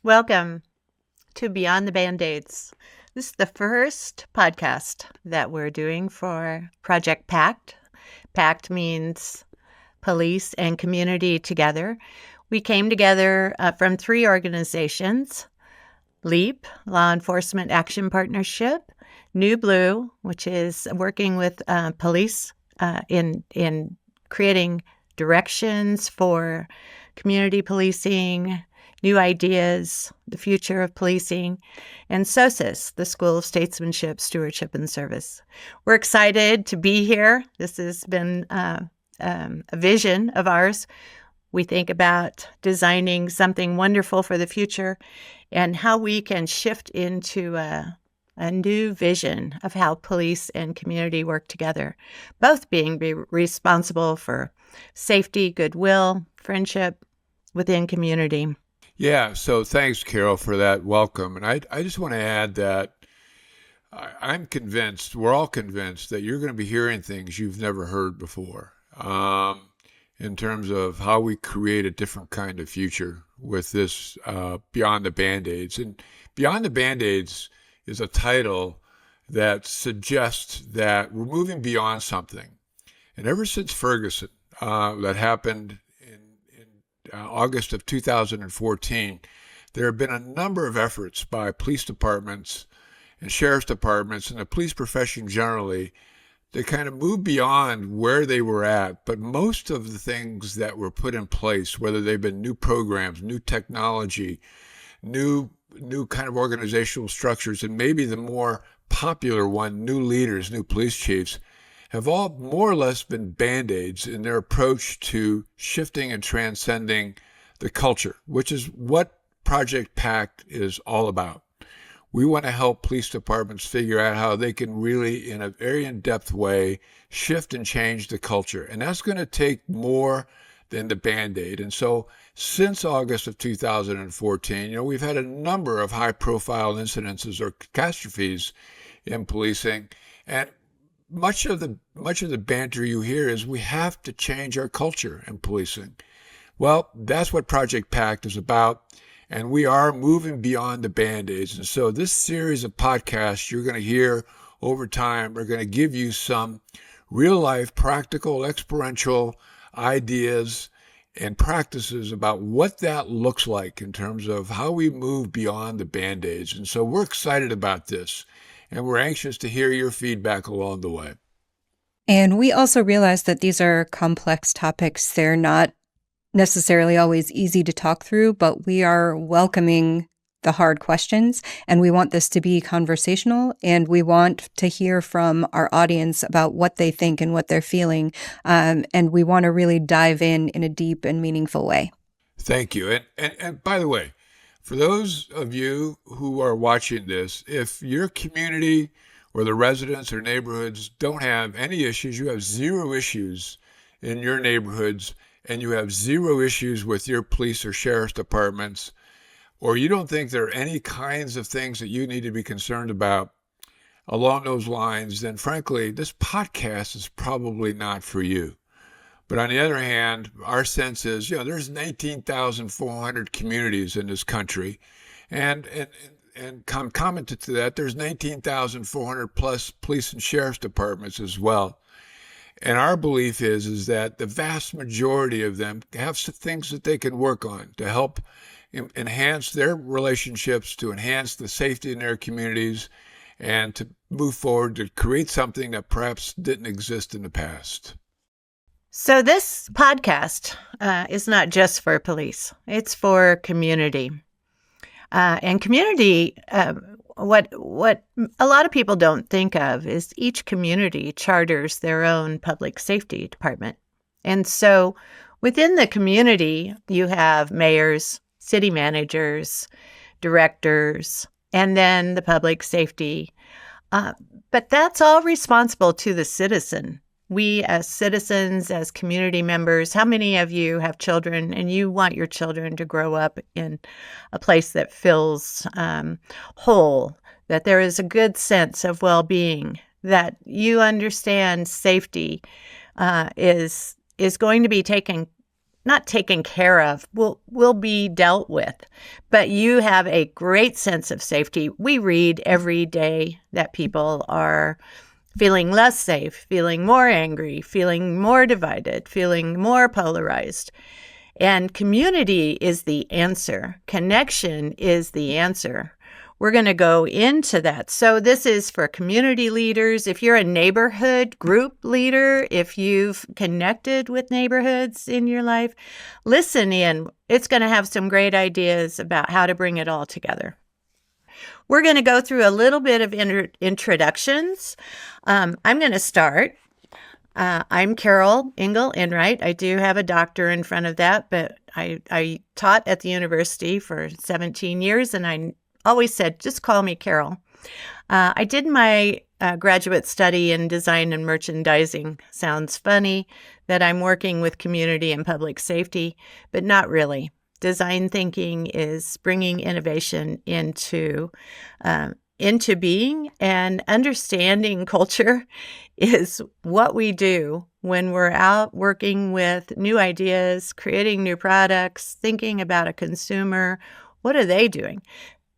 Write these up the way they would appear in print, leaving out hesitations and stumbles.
Welcome to Beyond the Bandaids. This is the first podcast that we're doing for Project PACT. PACT means police and community together. We came together from three organizations: LEAP, Law Enforcement Action Partnership; New Blue, which is working with police in creating directions for community policing, new ideas, the future of policing, and SOSIS, the School of Statesmanship, Stewardship, and Service. We're excited to be here. This has been a vision of ours. We think about designing something wonderful for the future and how we can shift into a new vision of how police and community work together, both being responsible for safety, goodwill, friendship within community. Yeah, so thanks, Carol, for that welcome. And I just want to add that I'm convinced, we're all convinced, that you're going to be hearing things you've never heard before in terms of how we create a different kind of future with this Beyond the Bandaids. And Beyond the Bandaids is a title that suggests that we're moving beyond something. And ever since Ferguson, that happened August of 2014, there have been a number of efforts by police departments and sheriff's departments and the police profession generally to kind of move beyond where they were at. But most of the things that were put in place, whether they've been new programs, new technology, new kind of organizational structures, and maybe the more popular one, new leaders, new police chiefs, have all more or less been Band-Aids in their approach to shifting and transcending the culture, which is what Project PACT is all about. We want to help police departments figure out how they can really, in a very in-depth way, shift and change the culture. And that's going to take more than the Band-Aid. And so since August of 2014, we've had a number of high-profile incidences or catastrophes in policing. And much of the banter you hear is we have to change our culture in policing. Well, that's what Project PACT is about, and we are moving beyond the Band-Aids. And so this series of podcasts you're going to hear over time are going to give you some real-life, practical, experiential ideas and practices about what that looks like in terms of how we move beyond the Band-Aids. And so we're excited about this. And we're anxious to hear your feedback along the way. And we also realize that these are complex topics. They're not necessarily always easy to talk through, but we are welcoming the hard questions. And we want this to be conversational. And we want to hear from our audience about what they think and what they're feeling. And we want to really dive in a deep and meaningful way. Thank you. And by the way, for those of you who are watching this, if your community or the residents or neighborhoods don't have any issues, you have zero issues in your neighborhoods, and you have zero issues with your police or sheriff's departments, or you don't think there are any kinds of things that you need to be concerned about along those lines, then frankly, this podcast is probably not for you. But on the other hand, our sense is, there's 19,400 communities in this country. And commented to that, there's 19,400 plus police and sheriff's departments as well. And our belief is that the vast majority of them have some things that they can work on to help enhance their relationships, to enhance the safety in their communities, and to move forward to create something that perhaps didn't exist in the past. So this podcast is not just for police. It's for community. And community, what a lot of people don't think of is each community charters their own public safety department. And so within the community, you have mayors, city managers, directors, and then the public safety. But that's all responsible to the citizen. We as citizens, as community members, how many of you have children and you want your children to grow up in a place that feels whole, that there is a good sense of well-being, that you understand safety is going to be taken not taken care of, will be dealt with. But you have a great sense of safety. We read every day that people are feeling less safe, feeling more angry, feeling more divided, feeling more polarized. And community is the answer. Connection is the answer. We're going to go into that. So this is for community leaders. If you're a neighborhood group leader, if you've connected with neighborhoods in your life, listen in. It's going to have some great ideas about how to bring it all together. We're going to go through a little bit of introductions. I'm going to start. I'm Carol Engel-Enright. I do have a doctor in front of that, but I taught at the university for 17 years, and I always said, just call me Carol. I did my graduate study in design and merchandising. Sounds funny that I'm working with community and public safety, but not really. Design thinking is bringing innovation into being, and understanding culture is what we do when we're out working with new ideas, creating new products, thinking about a consumer. What are they doing?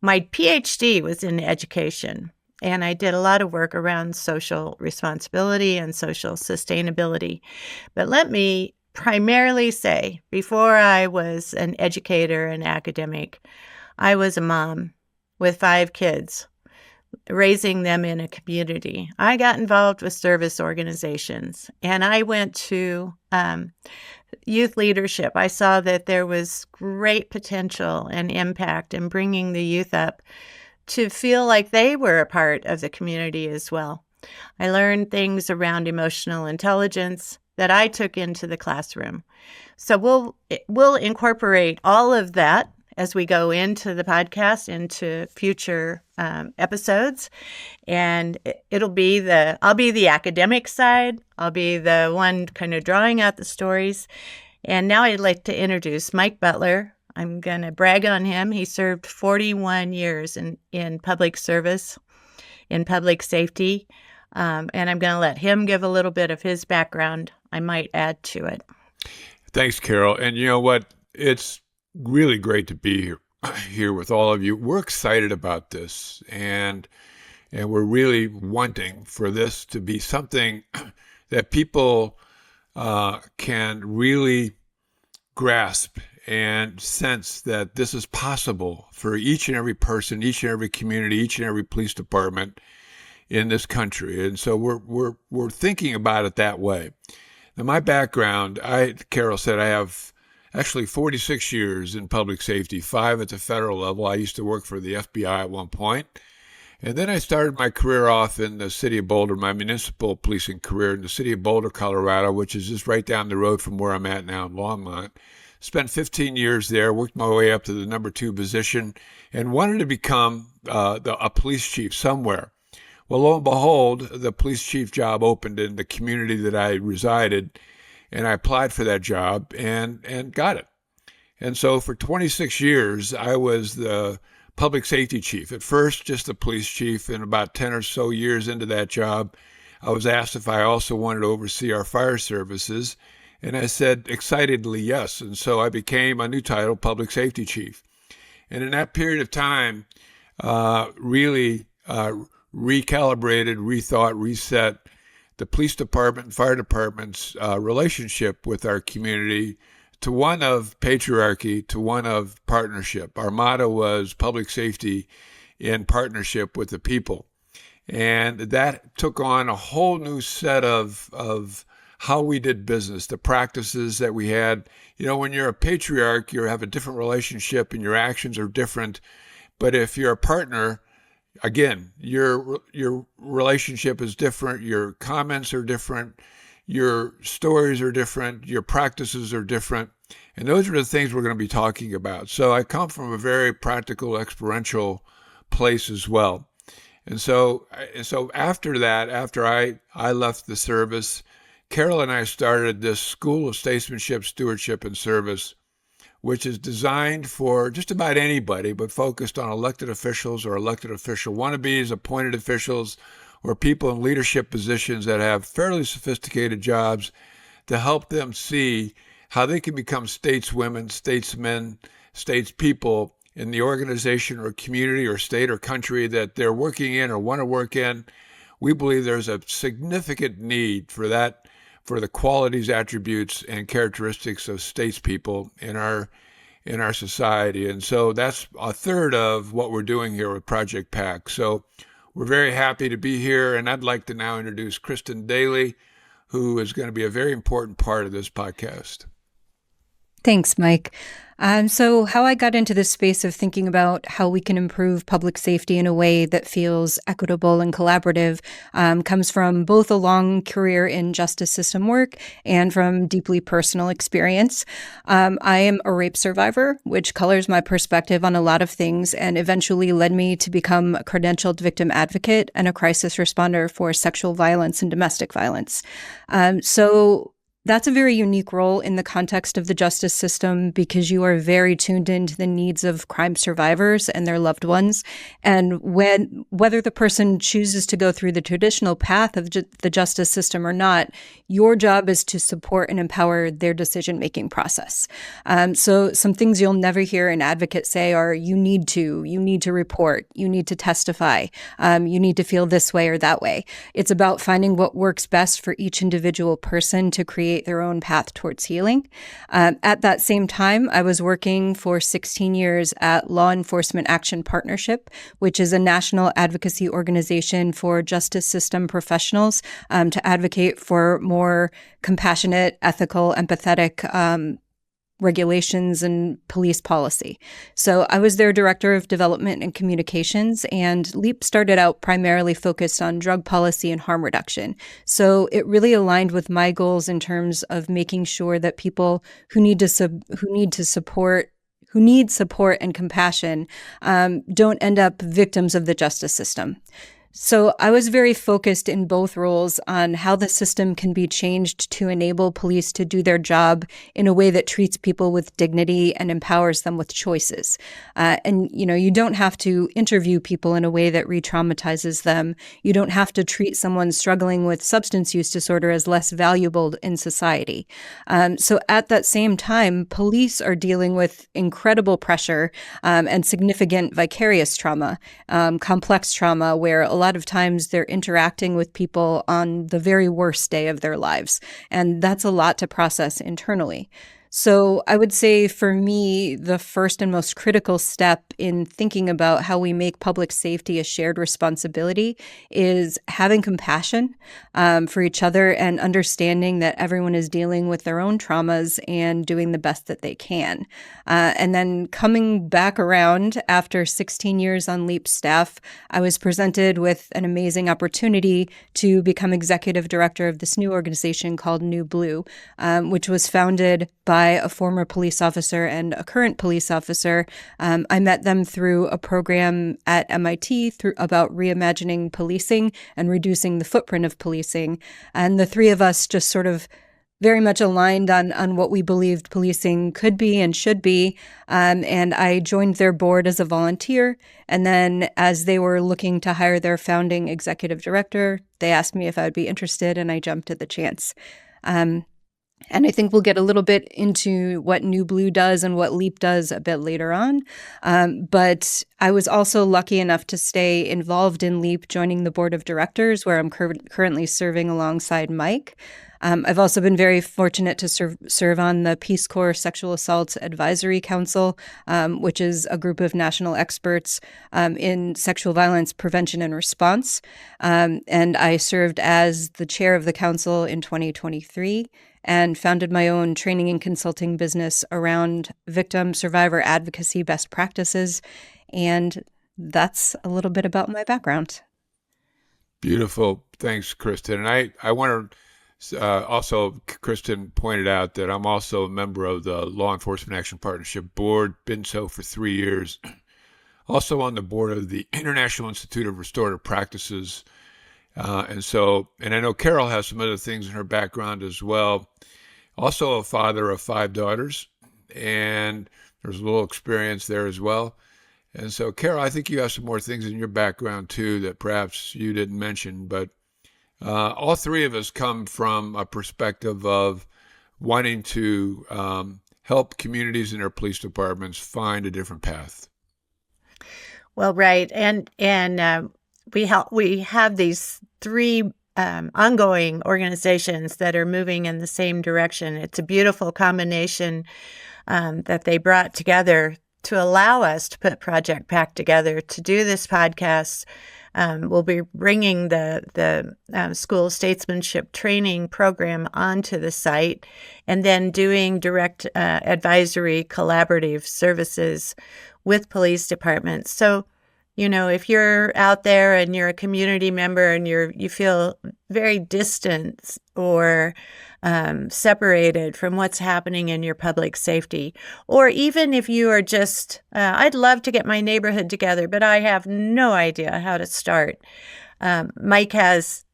My PhD was in education, and I did a lot of work around social responsibility and social sustainability. But let me primarily say, before I was an educator and academic, I was a mom with 5 kids, raising them in a community. I got involved with service organizations, and I went to youth leadership. I saw that there was great potential and impact in bringing the youth up to feel like they were a part of the community as well. I learned things around emotional intelligence that I took into the classroom. So we'll incorporate all of that as we go into the podcast, into future episodes. And I'll be the academic side. I'll be the one kind of drawing out the stories. And now I'd like to introduce Mike Butler. I'm going to brag on him. He served 41 years in public service, in public safety. And I'm going to let him give a little bit of his background. I might add to it. Thanks, Carol. And you know what? It's really great to be here with all of you. We're excited about this, and we're really wanting for this to be something that people can really grasp and sense that this is possible for each and every person, each and every community, each and every police department in this country. And so we're thinking about it that way. Now, my background, Carol said, I have actually 46 years in public safety, 5 at the federal level. I used to work for the FBI at one point. And then I started my career off in the city of Boulder, my municipal policing career in the city of Boulder, Colorado, which is just right down the road from where I'm at now in Longmont. Spent 15 years there, worked my way up to the number 2 position, and wanted to become a police chief somewhere. Well, lo and behold, the police chief job opened in the community that I resided, and I applied for that job and got it. And so for 26 years, I was the public safety chief. At first, just the police chief, and about 10 or so years into that job, I was asked if I also wanted to oversee our fire services, and I said excitedly yes. And so I became a new title, public safety chief. And in that period of time, really recalibrated, rethought, reset the police department and fire department's relationship with our community to one of patriarchy, to one of partnership. Our motto was public safety in partnership with the people. And that took on a whole new set of how we did business, the practices that we had. You know, when you're a patriarch, you have a different relationship and your actions are different. But if you're a partner, again, your relationship is different, your comments are different, your stories are different, your practices are different, and those are the things we're going to be talking about. So I come from a very practical, experiential place as well. And so after that, after I left the service, Carol and I started this School of Statesmanship, Stewardship, and Service, which is designed for just about anybody, but focused on elected officials or elected official wannabes, appointed officials, or people in leadership positions that have fairly sophisticated jobs, to help them see how they can become stateswomen, statesmen, statespeople in the organization or community or state or country that they're working in or want to work in. We believe there's a significant need for that, for the qualities, attributes, and characteristics of statespeople in our society. And so that's a third of what we're doing here with Project PACT. So we're very happy to be here, and I'd like to now introduce Kristin Daley, who is going to be a very important part of this podcast. Thanks, Mike. So how I got into this space of thinking about how we can improve public safety in a way that feels equitable and collaborative comes from both a long career in justice system work and from deeply personal experience. I am a rape survivor, which colors my perspective on a lot of things and eventually led me to become a credentialed victim advocate and a crisis responder for sexual violence and domestic violence. So that's a very unique role in the context of the justice system because you are very tuned into the needs of crime survivors and their loved ones. And whether the person chooses to go through the traditional path of the justice system or not, your job is to support and empower their decision-making process. So some things you'll never hear an advocate say are, you need to report, you need to testify, you need to feel this way or that way. It's about finding what works best for each individual person to create their own path towards healing. At that same time, I was working for 16 years at Law Enforcement Action Partnership, which is a national advocacy organization for justice system professionals to advocate for more compassionate, ethical, empathetic regulations and police policy. So I was their director of development and communications, and LEAP started out primarily focused on drug policy and harm reduction. So it really aligned with my goals in terms of making sure that people who need support and compassion don't end up victims of the justice system. So I was very focused in both roles on how the system can be changed to enable police to do their job in a way that treats people with dignity and empowers them with choices. And, you don't have to interview people in a way that re-traumatizes them. You don't have to treat someone struggling with substance use disorder as less valuable in society. So at that same time, police are dealing with incredible pressure and significant vicarious trauma, complex trauma, where a lot of times they're interacting with people on the very worst day of their lives. And that's a lot to process internally. So I would say for me, the first and most critical step in thinking about how we make public safety a shared responsibility is having compassion for each other and understanding that everyone is dealing with their own traumas and doing the best that they can. And then coming back around after 16 years on LEAP staff, I was presented with an amazing opportunity to become executive director of this new organization called New Blue, which was founded by a former police officer and a current police officer. I met them through a program at MIT about reimagining policing and reducing the footprint of policing. And the three of us just sort of very much aligned on what we believed policing could be and should be. And I joined their board as a volunteer. And then as they were looking to hire their founding executive director, they asked me if I would be interested, and I jumped at the chance. And I think we'll get a little bit into what New Blue does and what LEAP does a bit later on. But I was also lucky enough to stay involved in LEAP, joining the board of directors, where I'm currently serving alongside Mike. I've also been very fortunate to serve on the Peace Corps Sexual Assault Advisory Council, which is a group of national experts in sexual violence prevention and response. And I served as the chair of the council in 2023 and founded my own training and consulting business around victim survivor advocacy best practices. And that's a little bit about my background. Beautiful. Thanks, Kristin. And I want to also, Kristin pointed out that I'm also a member of the Law Enforcement Action Partnership Board, been so for 3 years. Also on the board of the International Institute of Restorative Practices. And I know Carol has some other things in her background as well. Also a father of 5 daughters, and there's a little experience there as well. And so, Carol, I think you have some more things in your background too that perhaps you didn't mention, but all three of us come from a perspective of wanting to help communities and their police departments find a different path. Well, right, and we have these three ongoing organizations that are moving in the same direction. It's a beautiful combination that they brought together to allow us to put Project PACT together to do this podcast. We'll be bringing the school statesmanship training program onto the site, and then doing direct advisory collaborative services with police departments. So, if you're out there and you're a community member and you feel very distant or separated from what's happening in your public safety, or even if you are just, I'd love to get my neighborhood together, but I have no idea how to start. Mike has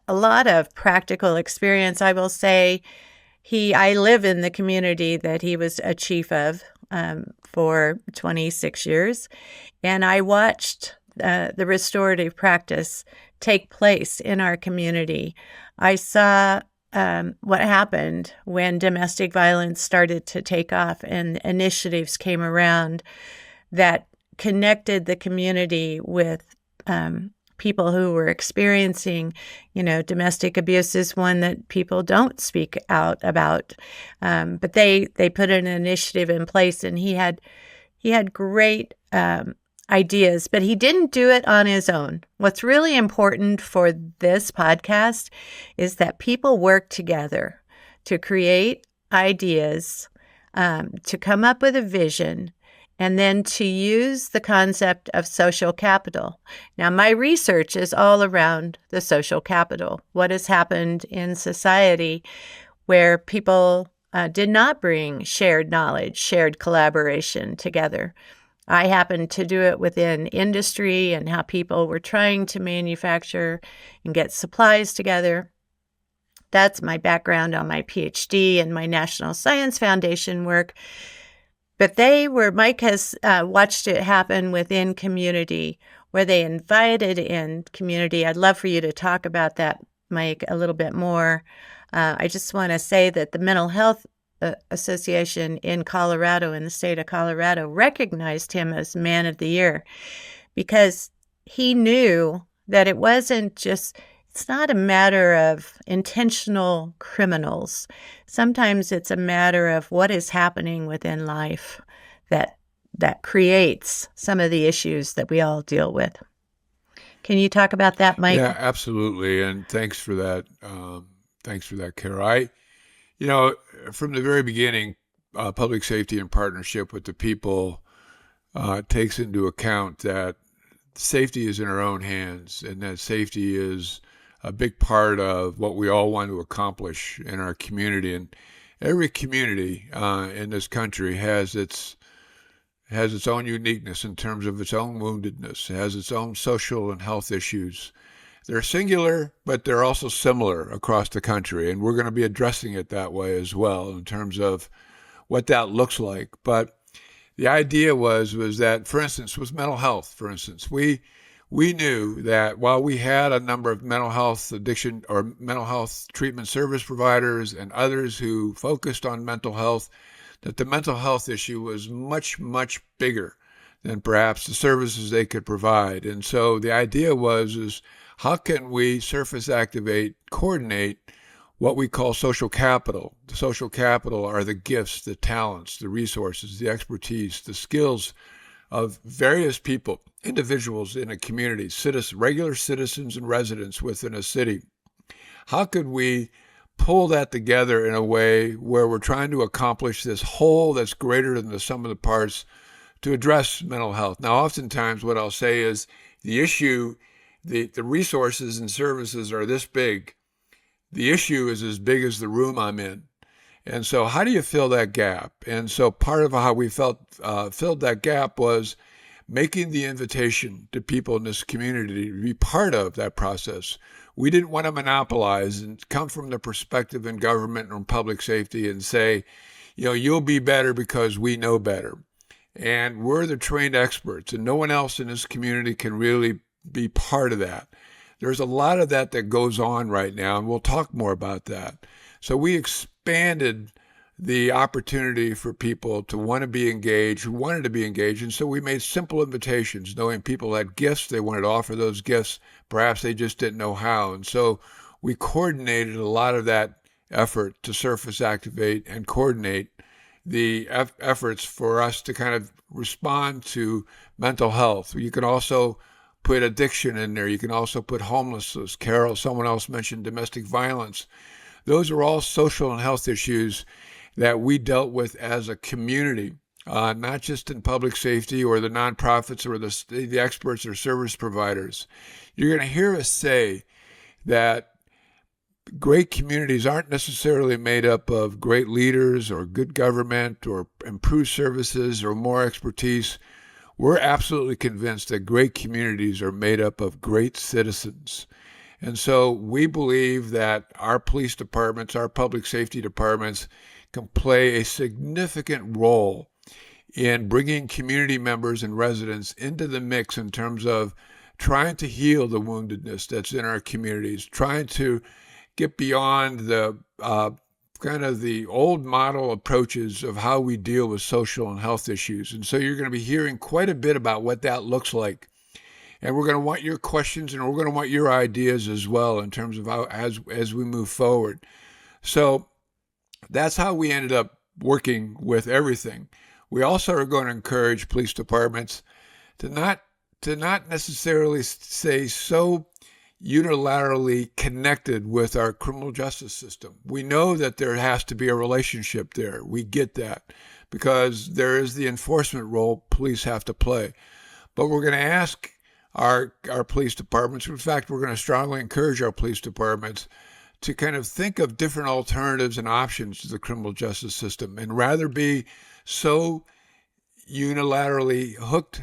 a lot of practical experience. I will say I live in the community that he was a chief of for 26 years, and I watched the restorative practice take place in our community. I saw what happened when domestic violence started to take off and initiatives came around that connected the community with people who were experiencing, domestic abuse is one that people don't speak out about. But they put an initiative in place, and he had great ideas, but he didn't do it on his own. What's really important for this podcast is that people work together to create ideas, to come up with a vision, and then to use the concept of social capital. Now, my research is all around the social capital, what has happened in society where people did not bring shared knowledge, shared collaboration together. I happened to do it within industry and how people were trying to manufacture and get supplies together. That's my background on my PhD and my National Science Foundation work. But Mike has watched it happen within community, where they invited in community. I'd love for you to talk about that, Mike, a little bit more. I just want to say that the Mental Health Association in the state of Colorado, recognized him as Man of the Year because he knew that it's not a matter of intentional criminals. Sometimes it's a matter of what is happening within life that creates some of the issues that we all deal with. Can you talk about that, Mike? Yeah, absolutely. And thanks for that. Carol. From the very beginning, public safety in partnership with the people takes into account that safety is in our own hands, and that safety is a big part of what we all want to accomplish in our community. And every community in this country has its own uniqueness in terms of its own woundedness. It has its own social and health issues. They're singular, but they're also similar across the country, and we're going to be addressing it that way as well in terms of what that looks like. But the idea was that, for instance, with mental health, we knew that while we had a number of mental health addiction or mental health treatment service providers and others who focused on mental health, that the mental health issue was much, much bigger than perhaps the services they could provide. And so the idea was how can we surface activate, coordinate what we call social capital? The social capital are the gifts, the talents, the resources, the expertise, the skills of various people, individuals in a community, regular citizens and residents within a city. How could we pull that together in a way where we're trying to accomplish this whole that's greater than the sum of the parts to address mental health? Now, oftentimes what I'll say is the issue, the resources and services are this big. The issue is as big as the room I'm in. And so how do you fill that gap? And so part of how we filled that gap was making the invitation to people in this community to be part of that process. We didn't want to monopolize and come from the perspective in government and public safety and say, you'll be better because we know better. And we're the trained experts, and no one else in this community can really be part of that. There's a lot of that goes on right now, and we'll talk more about that. So we expanded the opportunity for people to want to be engaged, who wanted to be engaged. And so we made simple invitations, knowing people had gifts, they wanted to offer those gifts. Perhaps they just didn't know how. And so we coordinated a lot of that effort to surface activate and coordinate the efforts for us to kind of respond to mental health. You can also put addiction in there. You can also put homelessness. Carol, someone else mentioned domestic violence. Those are all social and health issues that we dealt with as a community, not just in public safety or the nonprofits or the experts or service providers. You're going to hear us say that great communities aren't necessarily made up of great leaders or good government or improved services or more expertise. We're absolutely convinced that great communities are made up of great citizens. And so we believe that our police departments, our public safety departments can play a significant role in bringing community members and residents into the mix in terms of trying to heal the woundedness that's in our communities, trying to get beyond the kind of the old model approaches of how we deal with social and health issues. And so you're going to be hearing quite a bit about what that looks like. And we're going to want your questions and we're going to want your ideas as well in terms of how as we move forward. So that's how we ended up working with everything. We also are going to encourage police departments to not necessarily stay so unilaterally connected with our criminal justice system. We know that there has to be a relationship there. We get that because there is the enforcement role police have to play. But we're going to ask our police departments, in fact, we're going to strongly encourage our police departments to kind of think of different alternatives and options to the criminal justice system and rather be so unilaterally hooked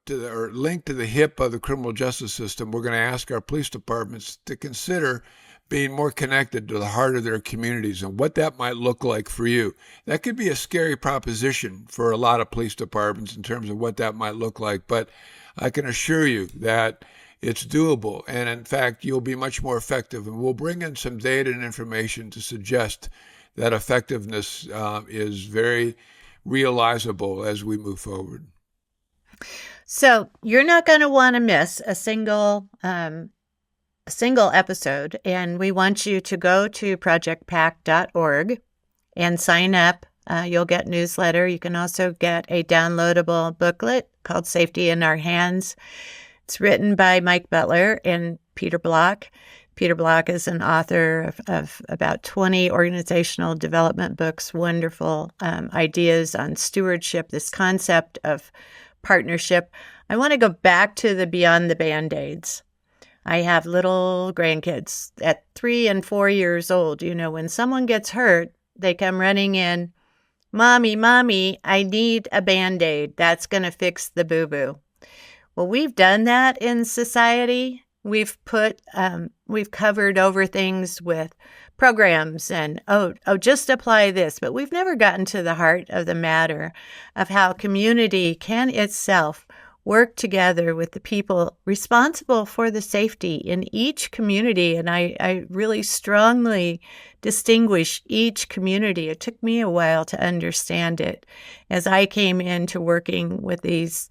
to or linked to the hip of the criminal justice system. We're going to ask our police departments to consider being more connected to the heart of their communities and what that might look like for you. That could be a scary proposition for a lot of police departments in terms of what that might look like, but I can assure you that it's doable. And in fact, you'll be much more effective. And we'll bring in some data and information to suggest that effectiveness is very realizable as we move forward. So you're not going to want to miss a single episode. And we want you to go to projectpact.org and sign up. You'll get newsletter. You can also get a downloadable booklet called Safety in Our Hands. It's written by Mike Butler and Peter Block. Peter Block is an author of about 20 organizational development books, wonderful ideas on stewardship, this concept of partnership. I want to go back to the Beyond the Bandaids. I have little grandkids at 3 and 4 years old. You know, when someone gets hurt, they come running in, Mommy, I need a Band-Aid. That's going to fix the boo-boo. Well, we've done that in society. We've covered over things with programs and, just apply this. But we've never gotten to the heart of the matter of how community can itself work together with the people responsible for the safety in each community. And I really strongly distinguish each community. It took me a while to understand it as I came into working with these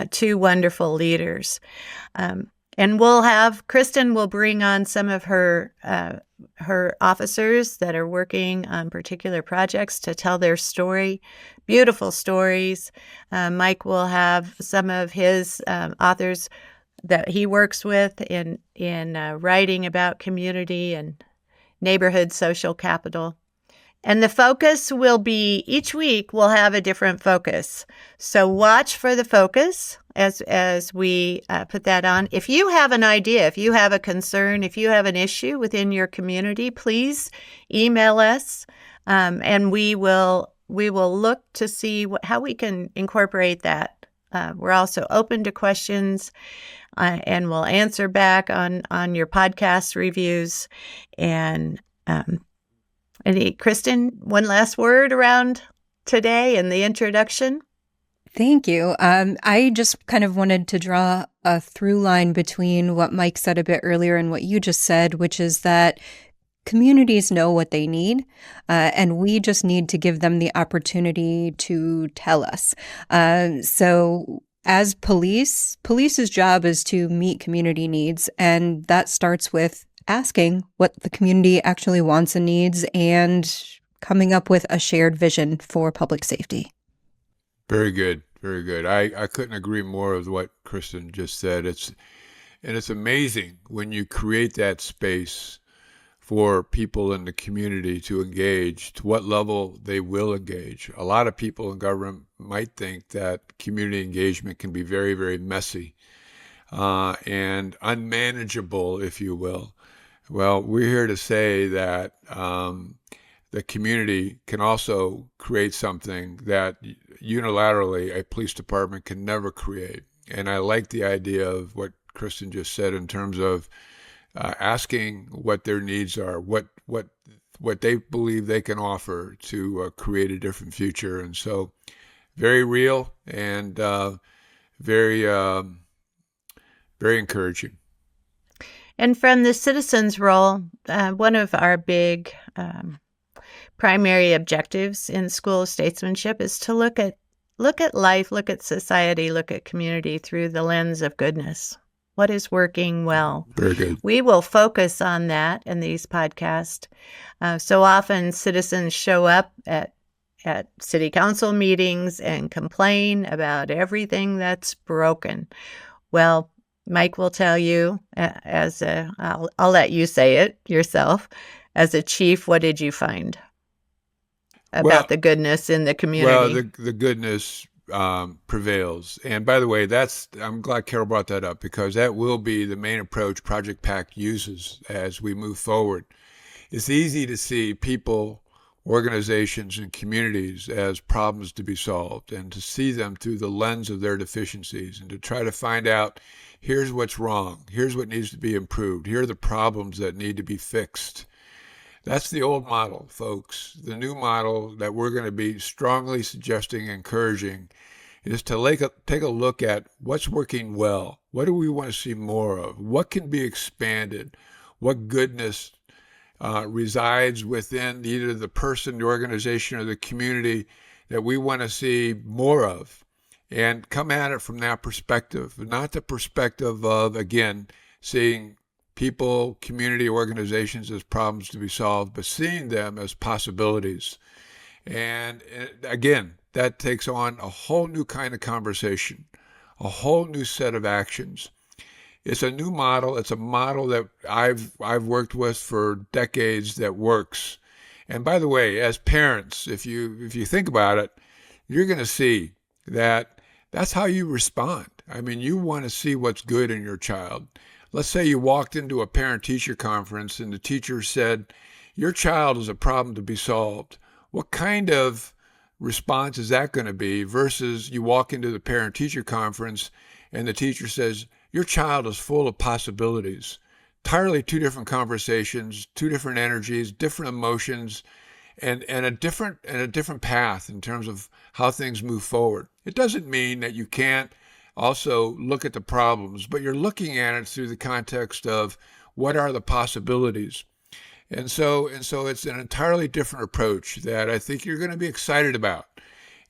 two wonderful leaders. And Kristin will bring on some of her officers that are working on particular projects to tell their story, beautiful stories. Mike will have some of his authors that he works with in writing about community and neighborhood social capital. And the focus will be, each week we'll have a different focus. So watch for the focus as we put that on. If you have an idea, if you have a concern, if you have an issue within your community, please email us, and we will look to see how we can incorporate that. We're also open to questions, and we'll answer back on your podcast reviews. And Kristin, one last word around today and the introduction? Thank you. I just kind of wanted to draw a through line between what Mike said a bit earlier and what you just said, which is that communities know what they need, and we just need to give them the opportunity to tell us. So as police's job is to meet community needs, and that starts with asking what the community actually wants and needs and coming up with a shared vision for public safety. Very good. Very good. I couldn't agree more with what Kristin just said. It's amazing when you create that space for people in the community to engage, to what level they will engage. A lot of people in government might think that community engagement can be very, very messy and unmanageable, if you will. Well, we're here to say that the community can also create something that unilaterally a police department can never create. And I like the idea of what Kristin just said in terms of asking what their needs are, what they believe they can offer to create a different future. And so very real and very encouraging. And from the citizen's role, one of our big primary objectives in School of Statesmanship is to look at life, look at society, look at community through the lens of goodness. What is working well? Very good. We will focus on that in these podcasts. So often citizens show up at city council meetings and complain about everything that's broken. Well, Mike will tell you, I'll let you say it yourself, as a chief, what did you find about the goodness in the community? Well, the goodness prevails. And by the way, I'm glad Carol brought that up, because that will be the main approach Project PACT uses as we move forward. It's easy to see people, organizations, and communities as problems to be solved, and to see them through the lens of their deficiencies, and to try to find out, here's what's wrong, here's what needs to be improved, here are the problems that need to be fixed. That's the old model, folks. The new model that we're going to be strongly suggesting and encouraging is to take a look at what's working well. What do we want to see more of? What can be expanded? What goodness resides within either the person, the organization, or the community that we want to see more of? And come at it from that perspective, not the perspective of, again, seeing people, community, organizations as problems to be solved, but seeing them as possibilities. And again, that takes on a whole new kind of conversation, a whole new set of actions. It's a new model. It's a model that I've worked with for decades that works. And by the way, as parents, if you think about it, you're going to see that that's how you respond. I mean, you want to see what's good in your child. Let's say you walked into a parent-teacher conference and the teacher said, your child is a problem to be solved. What kind of response is that going to be versus you walk into the parent-teacher conference and the teacher says, your child is full of possibilities. Entirely two different conversations, two different energies, different emotions, and a different path in terms of how things move forward. It doesn't mean that you can't also look at the problems, but you're looking at it through the context of what are the possibilities. And so it's an entirely different approach that I think you're going to be excited about.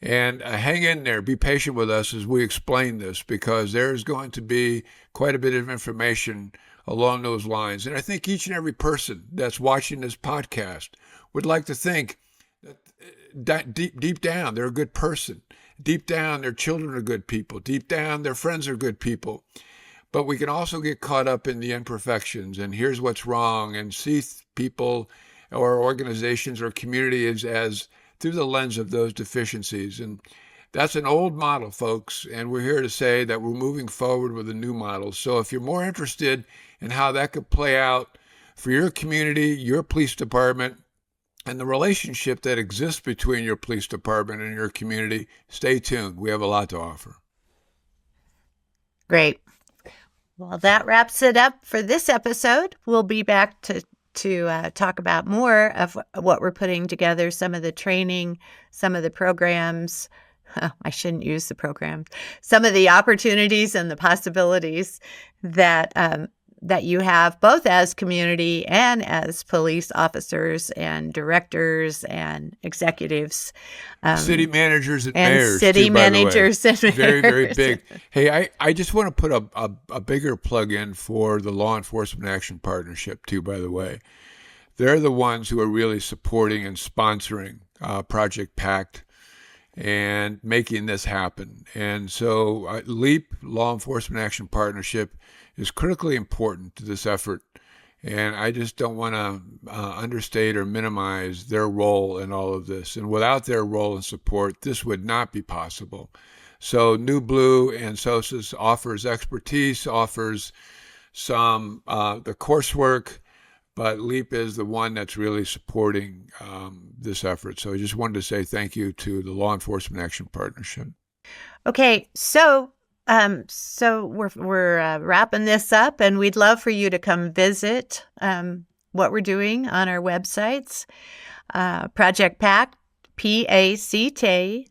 And hang in there, be patient with us as we explain this, because there's going to be quite a bit of information along those lines. And I think each and every person that's watching this podcast would like to think that deep down, they're a good person. Deep down, their children are good people. Deep down, their friends are good people. But we can also get caught up in the imperfections and here's what's wrong, and see people or organizations or communities as through the lens of those deficiencies. And that's an old model, folks. And we're here to say that we're moving forward with a new model. So if you're more interested in how that could play out for your community, your police department, and the relationship that exists between your police department and your community, stay tuned. We have a lot to offer. Great. Well, that wraps it up for this episode. We'll be back to talk about more of what we're putting together, some of the training, some of the programs. I shouldn't use the programs. Some of the opportunities and the possibilities that that you have both as community and as police officers and directors and executives. City managers and and mayors, city too, by the way. managers and Very, very mayors. big. Hey, I just want to put a bigger plug in for the Law Enforcement Action Partnership, too, by the way. They're the ones who are really supporting and sponsoring Project PACT and making this happen. And so LEAP, Law Enforcement Action Partnership, is critically important to this effort. And I just don't want to understate or minimize their role in all of this. And without their role and support, this would not be possible. So New Blue and SOSUS offers expertise, offers some the coursework, but LEAP is the one that's really supporting this effort. So I just wanted to say thank you to the Law Enforcement Action Partnership. Okay, so we're wrapping this up, and we'd love for you to come visit what we're doing on our websites, Project PACT, PACT.org.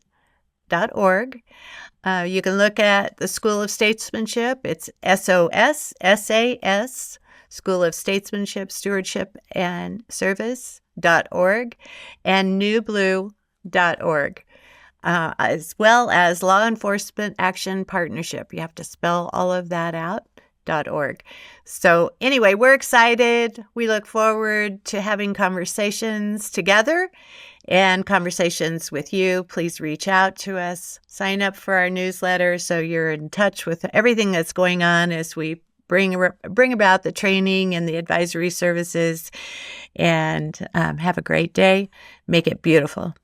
You can look at the School of Statesmanship. It's SOSSAS, School of Statesmanship, Stewardship, and Service.org, and newblue.org. As well as Law Enforcement Action Partnership. You have to spell all of that out, .org. So anyway, we're excited. We look forward to having conversations together and conversations with you. Please reach out to us. Sign up for our newsletter so you're in touch with everything that's going on as we bring about the training and the advisory services. And have a great day. Make it beautiful.